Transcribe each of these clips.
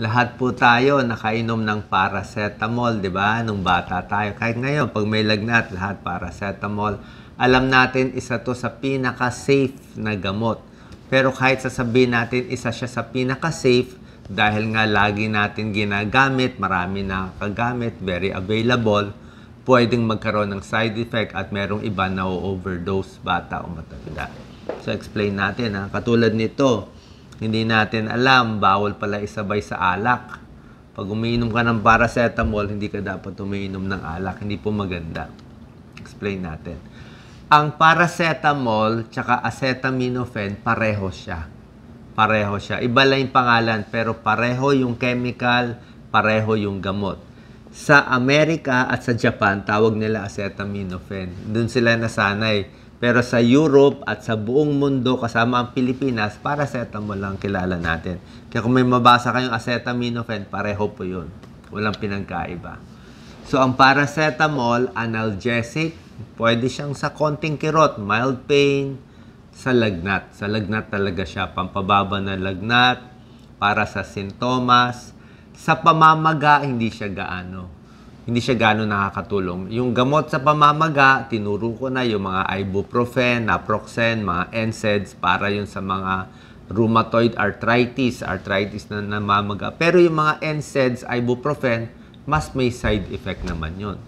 Lahat po tayo nakainom ng paracetamol, di ba? Nung bata tayo. Kahit ngayon, pag may lagnat, lahat paracetamol. Alam natin, isa to sa pinaka-safe na gamot. Pero kahit sasabihin natin, isa siya sa pinaka-safe, dahil nga lagi natin ginagamit, marami nakagamit, very available, pwedeng magkaroon ng side effect at merong iba na overdose, bata o matanda. So, explain natin. Katulad nito, hindi natin alam, bawal pala isabay sa alak. Pag umiinom ka ng paracetamol, hindi ka dapat umiinom ng alak. Hindi po maganda. Explain natin. Ang paracetamol tsaka acetaminophen, pareho siya. Pareho siya. Iba lang yung pangalan, pero pareho yung chemical, pareho yung gamot. Sa Amerika at sa Japan, tawag nila acetaminophen. Doon sila nasanay. Pero sa Europe at sa buong mundo, kasama ang Pilipinas, paracetamol lang kilala natin. Kaya kung may mabasa kayong acetaminophen, pareho po yun. Walang pinagkaiba. So, ang paracetamol, analgesic, pwede siyang sa konting kirot, mild pain, sa lagnat. Sa lagnat talaga siya, pampababa na lagnat, para sa sintomas. Sa pamamaga, hindi siya gaano nakakatulong. Yung gamot sa pamamaga, tinuro ko na yung mga ibuprofen, naproxen, mga NSAIDs para yun sa mga rheumatoid arthritis na namamaga. Pero yung mga NSAIDs, ibuprofen, mas may side effect naman yun.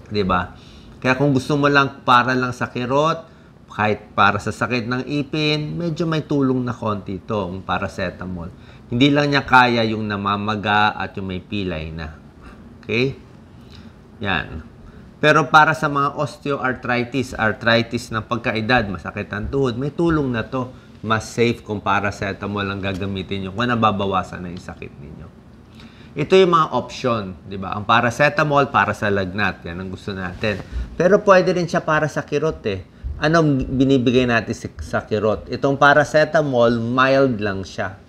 Diba? Kaya kung gusto mo lang para lang sa kirot, kahit para sa sakit ng ipin, medyo may tulong na konti ito, ang paracetamol. Hindi lang niya kaya yung namamaga at yung may pilay na. Okay? Yan. Pero para sa mga osteoarthritis, arthritis ng pagkaedad, masakit ang tuhod, may tulong na to. Mas safe kung paracetamol ang gagamitin nyo kung nababawasan na yung sakit ninyo. Ito yung mga option, di ba? Ang paracetamol para sa lagnat, yan ang gusto natin. Pero pwede rin siya para sa kirot eh. Anong binibigay natin sa kirot? Itong paracetamol, mild lang siya.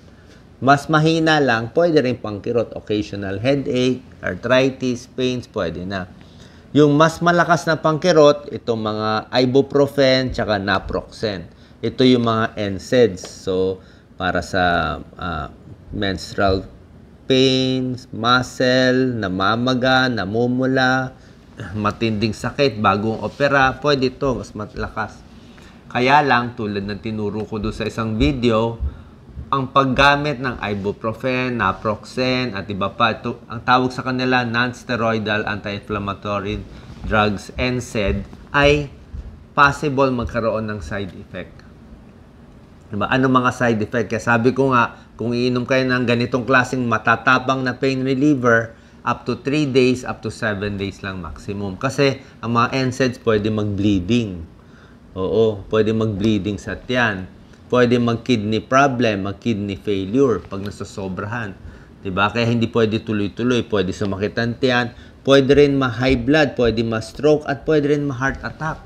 Mas mahina lang, pwede rin pang kirot. Occasional headache, arthritis, pains, pwede na. Yung mas malakas na pangkirot, itong mga ibuprofen, tsaka naproxen. Ito yung mga NSAIDs. So, para sa menstrual pains, muscle, namamaga, namumula, matinding sakit, bagong opera, pwede ito, mas malakas. Kaya lang, tulad ng tinuro ko doon sa isang video, ang paggamit ng ibuprofen, naproxen, at iba pa, ito, ang tawag sa kanila non-steroidal anti-inflammatory drugs, NSAID, ay possible magkaroon ng side effect. Diba? Ano mga side effect? Kaya sabi ko nga, kung iinom kayo ng ganitong klaseng matatapang na pain reliever, up to 3 days, up to 7 days lang maximum. Kasi ang mga NSAIDs pwede mag-bleeding. Oo, pwede mag-bleeding sa tiyan. Pwede mag-kidney problem, mag-kidney failure pag nasasobrahan. Diba? Kaya hindi pwede tuloy-tuloy. Pwede sumakit ang tiyan. Pwede rin ma-high blood, pwede ma-stroke, at pwede rin ma-heart attack.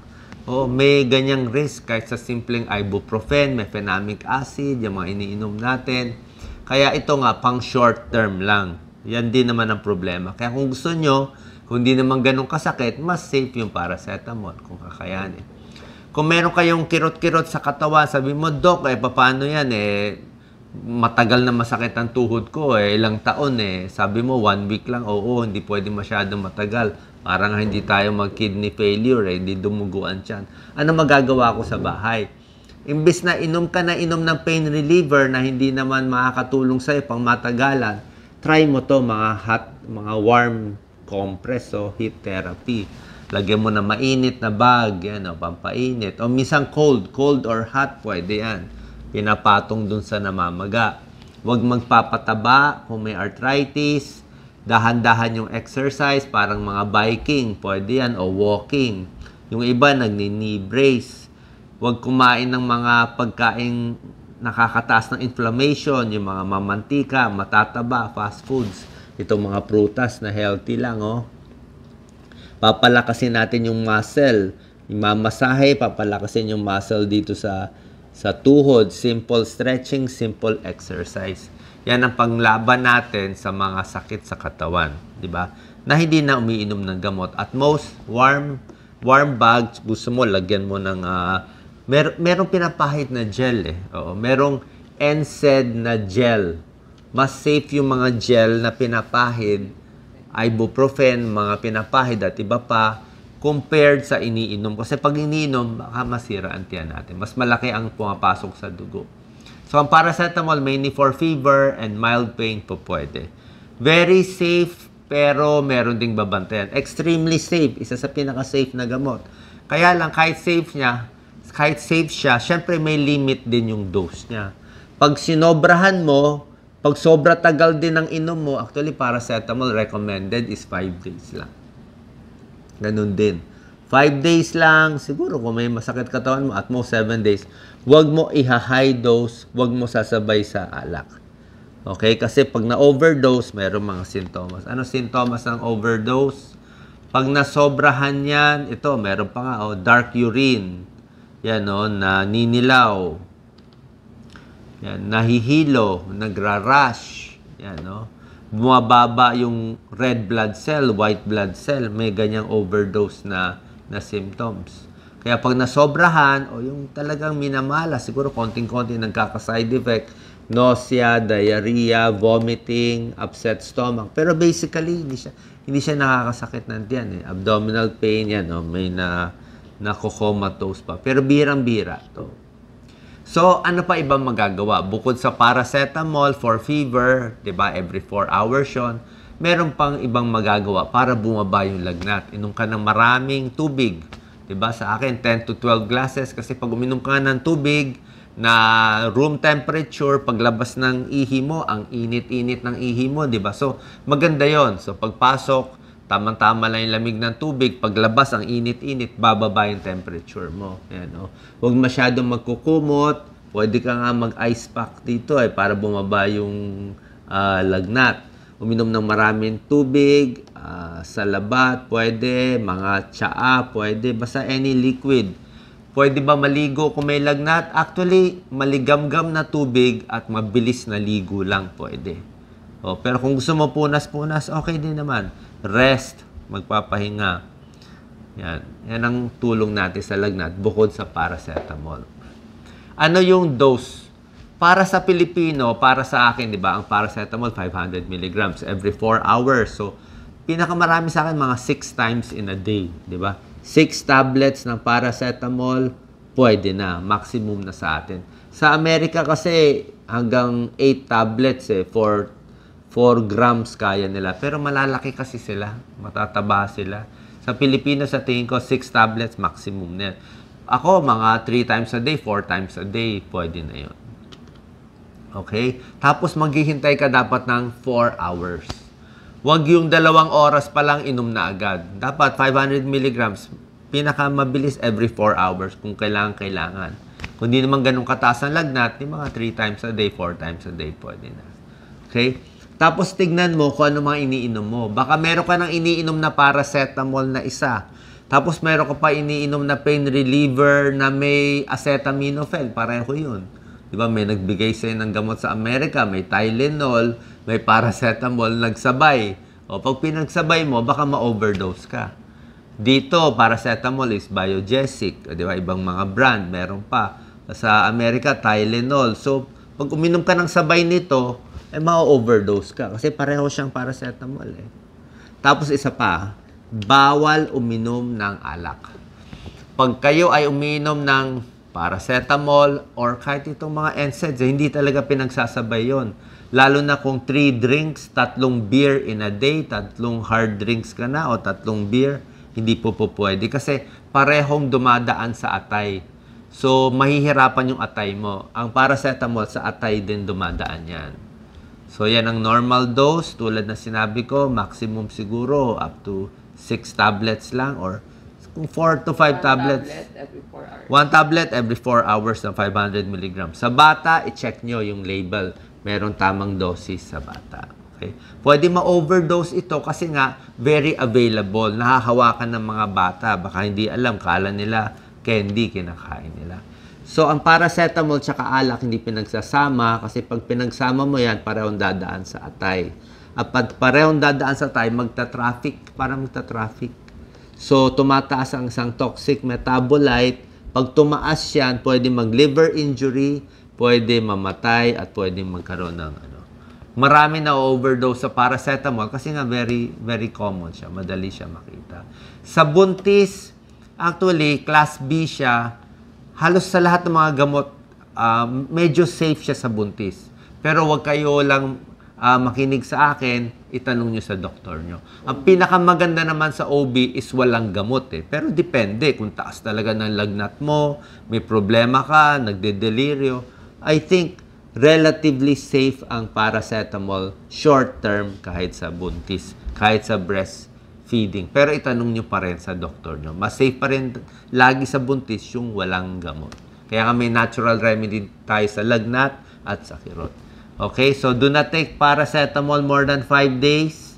O, may ganyang risk kahit sa simpleng ibuprofen, mefenamic acid, yung mga iniinom natin. Kaya ito nga, pang short term lang. Yan din naman ang problema. Kaya kung gusto nyo, kung hindi naman ganun kasakit, mas safe yung paracetamol kung kakayanin. Kung meron kayong kirot-kirot sa katawan, sabi mo, Dok, paano yan? Matagal na masakit ang tuhod ko, ilang taon Sabi mo, 1 week lang. Oo, hindi pwede masyadong matagal. Parang hindi tayo mag-kidney failure, hindi dumuguan tiyan. Ano magagawa ko sa bahay? Imbis na inom ka na inom ng pain reliever na hindi naman makakatulong sa'yo pang matagalan, try mo to mga warm compress o heat therapy. Lagyan mo na mainit na bag, yan, pampainit. O minsan cold or hot, pwede yan. Pinapatong dun sa namamaga. Huwag magpapataba kung may arthritis. Dahan-dahan yung exercise, parang mga biking, pwede yan, o walking. Yung iba, nagni-knee brace. Huwag kumain ng mga pagkain nakakataas ng inflammation, yung mga mamantika, matataba, fast foods. Itong mga prutas na healthy lang, Papalakasin natin yung muscle. Imamasahe, papalakasin yung muscle dito sa tuhod. Simple stretching, simple exercise. Yan ang panglaban natin sa mga sakit sa katawan. Diba? Na hindi na umiinom ng gamot. At most, warm bags, gusto mo, lagyan mo ng... merong pinapahid na gel Oo, merong NSAID na gel. mas safe yung mga gel na pinapahid, ibuprofen, mga pinapahid at iba pa, compared sa iniinom. Kasi pag iniinom, baka masira ang tiyan natin. Mas malaki ang pumapasok sa dugo. So, ang paracetamol, mainly for fever and mild pain po pwede. Very safe, pero meron ding babantayan. Extremely safe, isa sa pinaka-safe na gamot. Kaya lang, kahit safe siya, syempre may limit din yung dose niya. Pag sinobrahan mo, pag sobra tagal din ang inom mo, actually, paracetamol recommended is 5 days lang. Ganun din. 5 days lang, siguro kung may masakit katawan mo, at most 7 days, huwag mo iha-high dose, huwag mo sasabay sa alak. Okay? Kasi pag na-overdose, mayroong mga sintomas. Ano sintomas ng overdose? Pag nasobrahan yan, ito, meron pa nga, dark urine. Yan, naninilaw. Yan, nahihilo, nagra-rash. Yan, bumababa yung red blood cell, white blood cell, may ganyang overdose na symptoms. Kaya pag nasobrahan, o yung talagang minamala, siguro konting-konti nagkaka-side effect, nausea, diarrhea, vomiting, upset stomach. Pero basically, hindi siya nakakasakit ng tiyan. Abdominal pain, yan, may nakocomatose pa. Pero birang-bira to. So, ano pa ibang magagawa? Bukod sa paracetamol for fever, 'di ba? Every 4 hours 'yon. Meron pang ibang magagawa para bumaba yung lagnat. Inom ka ng maraming tubig. 'Di ba? Sa akin 10 to 12 glasses kasi pag uminom ka ng tubig na room temperature, paglabas ng ihi mo, ang init-init ng ihi mo, 'di ba? So, maganda 'yon. So, pagpasok, tamang-tama lang yung lamig ng tubig. Paglabas, ang init-init, bababa yung temperature mo. Yan, huwag masyadong magkukumot. Pwede ka nga mag-ice pack dito para bumaba yung lagnat. Uminom ng maraming tubig, sa labat, pwede. Mga tsaa, pwede. Basta any liquid. Pwede ba maligo kung may lagnat? Actually, maligamgam na tubig at mabilis na ligo lang pwede. Pero kung gusto mo punas-punas, okay din naman. Rest, magpapahinga. Yan ang tulong natin sa lagnat bukod sa paracetamol. Ano yung dose? Para sa Pilipino, para sa akin, di ba, ang paracetamol 500 mg every 4 hours. So, pinakamarami sa akin mga 6 times in a day, di ba? 6 tablets ng paracetamol, pwede na, maximum na sa atin. Sa Amerika kasi hanggang 8 tablets for 4 grams kaya nila. Pero malalaki kasi sila. Matataba sila. Sa Pilipinas, sa tingin ko, 6 tablets maximum na yan. Ako, mga 3 times a day, 4 times a day, pwede na yun. Okay? Tapos, maghihintay ka dapat ng 4 hours. Huwag yung 2 oras pa lang inom na agad. Dapat 500 milligrams, pinakamabilis every 4 hours kung kailangan. Kung di naman ganun kataas ang lagnat, di mga 3 times a day, 4 times a day, pwede na. Okay? Tapos tignan mo kung ano mga iniinom mo. Baka meron ka ng iniinom na paracetamol na isa. Tapos meron ka pa iniinom na pain reliever na may acetaminophen. Pareho yun. Diba? May nagbigay sa'yo ng gamot sa Amerika. May Tylenol, may paracetamol, nagsabay. O pag pinagsabay mo, baka ma-overdose ka. Dito, paracetamol is Biogesic. Diba? Ibang mga brand, meron pa. Sa Amerika, Tylenol. So, pag uminom ka ng sabay nito, ma-overdose ka. Kasi pareho siyang paracetamol Tapos isa pa, bawal uminom ng alak. Pag kayo ay uminom ng paracetamol or kahit itong mga NSAIDs, hindi talaga pinagsasabay yon. Lalo na kung 3 drinks, 3 beer in a day, 3 hard drinks ka na o 3 beer, hindi po pwede. Kasi parehong dumadaan sa atay. So, mahihirapan yung atay mo. Ang paracetamol sa atay din dumadaan yan. So, yan ang normal dose. Tulad na sinabi ko, maximum siguro up to 6 tablets lang or kung 4 to 5 tablets. 1 tablet every 4 hours ng 500 mg. Sa bata, i-check nyo yung label. Meron tamang dosis sa bata. Okay? Pwede ma-overdose ito kasi nga very available. Nahahawakan ng mga bata. Baka hindi alam, kala nila candy kinakain nila. So, ang paracetamol tsaka alak hindi pinagsasama kasi pag pinagsama mo yan, parehong dadaan sa atay. At pag parehong dadaan sa atay, magta-traffic, parang magta-traffic. So, tumataas ang isang toxic metabolite. Pag tumaas yan, pwede mag-liver injury, pwede mamatay, at pwede magkaroon ng Marami na overdose sa paracetamol kasi nga very, very common siya. Madali siya makita. Sa buntis, actually, class B siya. Halos sa lahat ng mga gamot, medyo safe siya sa buntis. Pero wag kayo lang makinig sa akin, itanong nyo sa doktor nyo. Ang pinakamaganda naman sa OB is walang gamot eh. Pero depende kung taas talaga ng lagnat mo, may problema ka, nagde-deliryo. I think relatively safe ang paracetamol short term kahit sa buntis, kahit sa breastfeeding. Pero itanong nyo pa rin sa doktor nyo. Mas safe pa rin lagi sa buntis yung walang gamot. Kaya may natural remedy tayo sa lagnat at sa kirot. Okay, so do not take paracetamol more than 5 days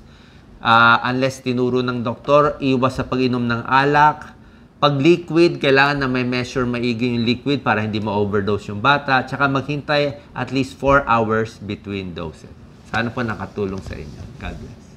unless tinuro ng doktor. Iwas sa pag-inom ng alak. Pag liquid, kailangan na may measure maigi yung liquid para hindi ma-overdose yung bata. Tsaka maghintay at least 4 hours between doses. Sana po nakatulong sa inyo. God bless.